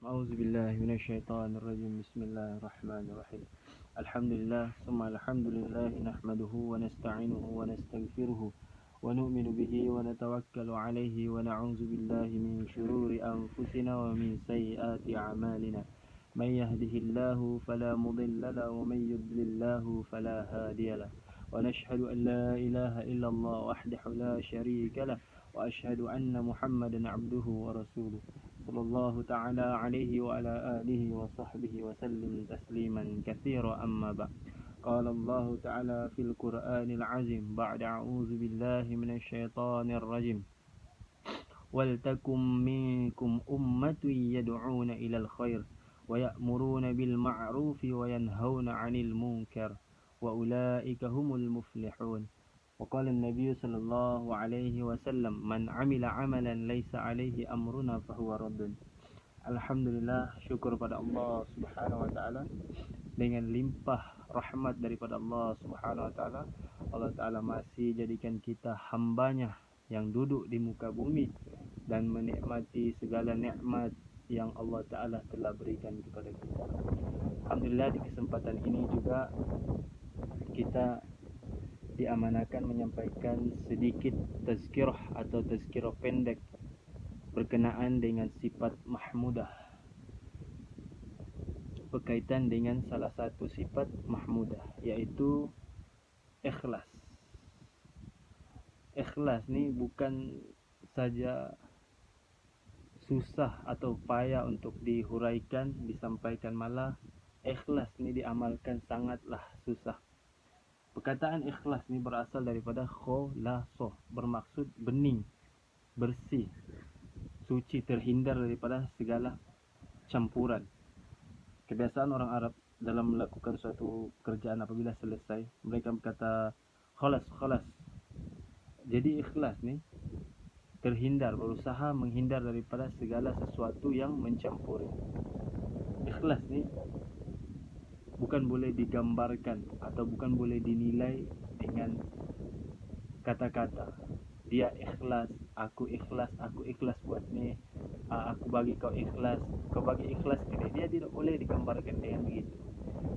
أعوذ بالله من الشيطان الرجيم. بسم الله الرحمن الرحيم. الحمد لله ثم الحمد لله نحمده ونستعينه ونستغفره ونؤمن به ونتوكل عليه ونعوذ بالله من شرور أنفسنا ومن سيئات أعمالنا. من يهده الله فلا مضل له ومن يضلل الله فلا هادي له، ونشهد أن لا إله إلا الله وحده لا شريك له، وأشهد أن محمدا عبده ورسوله صلى الله تعالى عليه وعلى آله وصحبه وسلم تسليما كثيرا. أما بعد، قال الله تعالى في القرآن العظيم بعد أعوذ بالله من الشيطان الرجيم: ولتكن منكم أمة يدعون إلى الخير ويأمرون بالمعروف وينهون عن المنكر وأولئك هم المفلحون. وقال النبي صلى الله عليه وسلم: من عمل عملا ليس عليه أمرنا فهو رد. Alhamdulillah, syukur pada Allah Subhanahu wa taala. Dengan limpah rahmat daripada Allah Subhanahu wa taala, Allah taala masih jadikan kita hambanya yang duduk di muka bumi dan menikmati segala nikmat yang Allah taala telah berikan kepada kita. Alhamdulillah, di kesempatan ini juga kita diamanakan menyampaikan sedikit tazkirah atau tazkirah pendek berkenaan dengan sifat mahmudah, berkaitan dengan salah satu sifat mahmudah, yaitu ikhlas. Ikhlas ni bukan saja susah atau payah untuk dihuraikan, disampaikan, malah ikhlas ni diamalkan sangatlah susah. Perkataan ikhlas ni berasal daripada kholasoh, bermaksud bening, bersih, suci, terhindar daripada segala campuran. Kebiasaan orang Arab dalam melakukan suatu pekerjaan, apabila selesai mereka berkata khalas. Jadi ikhlas ni terhindar, berusaha menghindar daripada segala sesuatu yang mencampuri. Ikhlas ni bukan boleh digambarkan atau bukan boleh dinilai dengan kata-kata. Dia ikhlas, aku ikhlas buat ni, aku bagi kau ikhlas, kau bagi ikhlas ke dia. Dia tidak boleh digambarkan dengan begitu.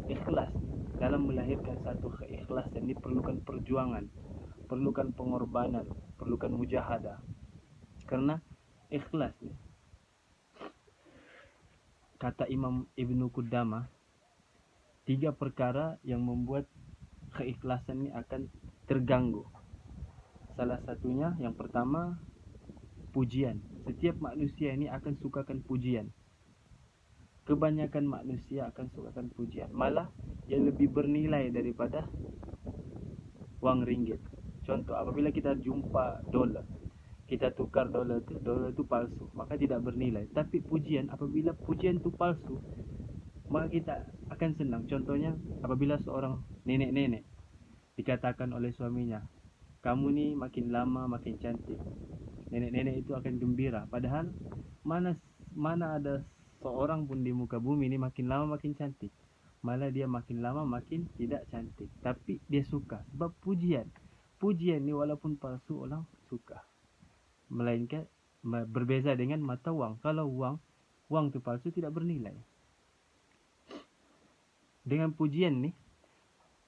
Ikhlas dalam melahirkan satu keikhlasan ini perlukan perjuangan, perlukan pengorbanan, perlukan mujahadah. Karena ikhlas ni, kata Imam Ibnu Qudamah, 3 perkara yang membuat keikhlasan ini akan terganggu. Salah satunya, yang pertama, pujian. Setiap manusia ini akan sukakan pujian. Kebanyakan manusia akan sukakan pujian. Malah yang lebih bernilai daripada wang ringgit. Contoh, apabila kita jumpa dolar, kita tukar dolar itu palsu, maka tidak bernilai. Tapi pujian, apabila pujian itu palsu, maka kita akan senang. Contohnya, apabila seorang nenek-nenek dikatakan oleh suaminya, kamu ni makin lama makin cantik, nenek-nenek itu akan gembira. Padahal mana ada seorang pun di muka bumi ni makin lama makin cantik. Malah dia makin lama makin tidak cantik. Tapi dia suka sebab pujian. Pujian ni walaupun palsu, orang suka. Melainkan berbeza dengan mata wang. Kalau wang tu palsu, tidak bernilai. Dengan pujian ni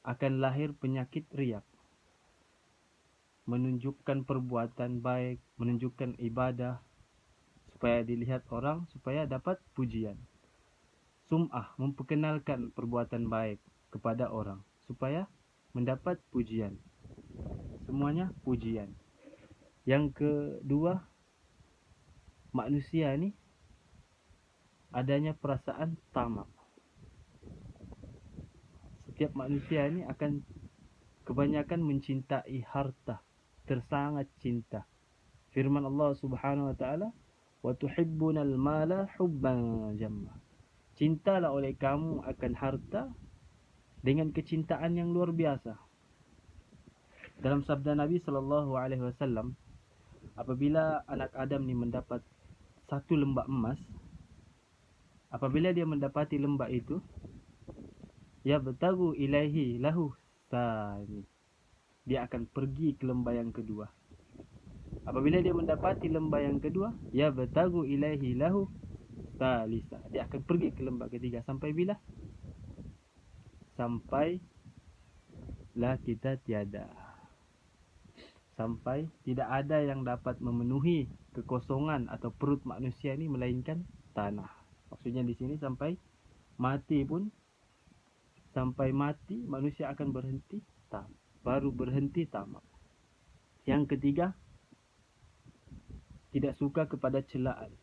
akan lahir penyakit riak. Menunjukkan perbuatan baik, menunjukkan ibadah supaya dilihat orang, supaya dapat pujian. Sum'ah, memperkenalkan perbuatan baik kepada orang supaya mendapat pujian. Semuanya pujian. Yang kedua, manusia ni adanya perasaan tamak. Setiap manusia ni akan kebanyakan mencintai harta, tersangat cinta. Firman Allah Subhanahu wa taala, wa tuhibbunal mala hubban jamma. Cintalah oleh kamu akan harta dengan kecintaan yang luar biasa. Dalam sabda Nabi sallallahu alaihi wasallam, apabila anak Adam ni mendapat 1 lembak emas, apabila dia mendapati lembak itu, ya betagu ilaihi lahu sani, dia akan pergi ke lembah yang kedua. Apabila dia mendapati lembah yang kedua, ya batagu ilaihi lahu tsalitsah. Dia akan pergi ke lembah ketiga. Sampai bila? Sampailah kita tiada. Sampai tidak ada yang dapat memenuhi kekosongan atau perut manusia ini melainkan tanah. Maksudnya di sini sampai mati pun, sampai mati manusia akan berhenti tamak. Baru berhenti tamak. Yang ketiga, tidak suka kepada celaan.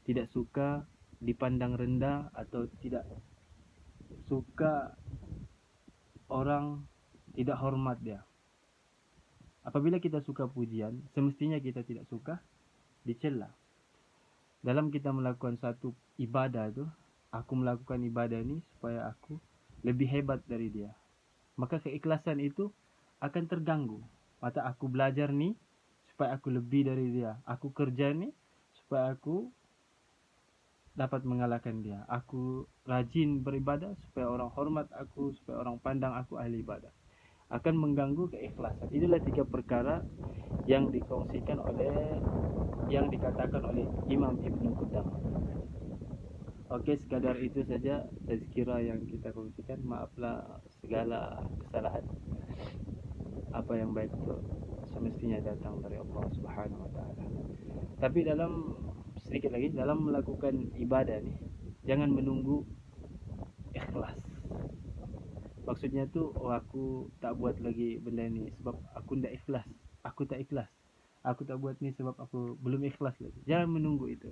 Tidak suka dipandang rendah atau tidak suka orang tidak hormat dia. Apabila kita suka pujian, semestinya kita tidak suka dicela. Dalam kita melakukan satu ibadah tu, aku melakukan ibadah ni supaya aku lebih hebat dari dia, maka keikhlasan itu akan terganggu. Maka aku belajar ni supaya aku lebih dari dia. Aku kerja ni supaya aku dapat mengalahkan dia. Aku rajin beribadah supaya orang hormat aku, supaya orang pandang aku ahli ibadah. Akan mengganggu keikhlasan. Itulah 3 perkara yang dikongsikan oleh, yang dikatakan oleh Imam Ibn Qudamah. Okey, sekadar itu saja tazkirah yang kita kongsikan. Maaflah segala kesalahan. Apa yang baik itu semestinya datang dari Allah Subhanahu wa taala. Tapi dalam sedikit lagi, dalam melakukan ibadah ni, jangan menunggu ikhlas. Maksudnya tu, oh aku tak buat lagi benda ni sebab aku tak ikhlas. Aku tak ikhlas. Aku tak buat ni sebab aku belum ikhlas lagi. Jangan menunggu itu.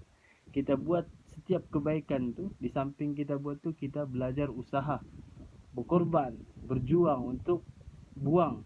Kita buat setiap kebaikan tu, di samping kita buat tu, kita belajar usaha, berkorban, berjuang untuk buang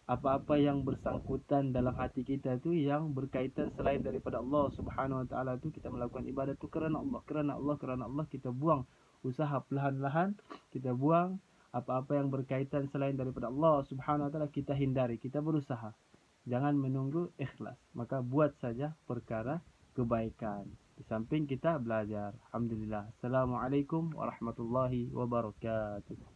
apa-apa yang bersangkutan dalam hati kita tu yang berkaitan selain daripada Allah Subhanahu wa taala tu. Kita melakukan ibadah tu kerana Allah, kerana Allah, kerana Allah. Kita buang usaha perlahan-lahan, kita buang apa-apa yang berkaitan selain daripada Allah Subhanahu wa taala, kita hindari, kita berusaha. Jangan menunggu ikhlas. Maka buat saja perkara kebaikan di samping kita belajar. Alhamdulillah. Assalamualaikum warahmatullahi wabarakatuh.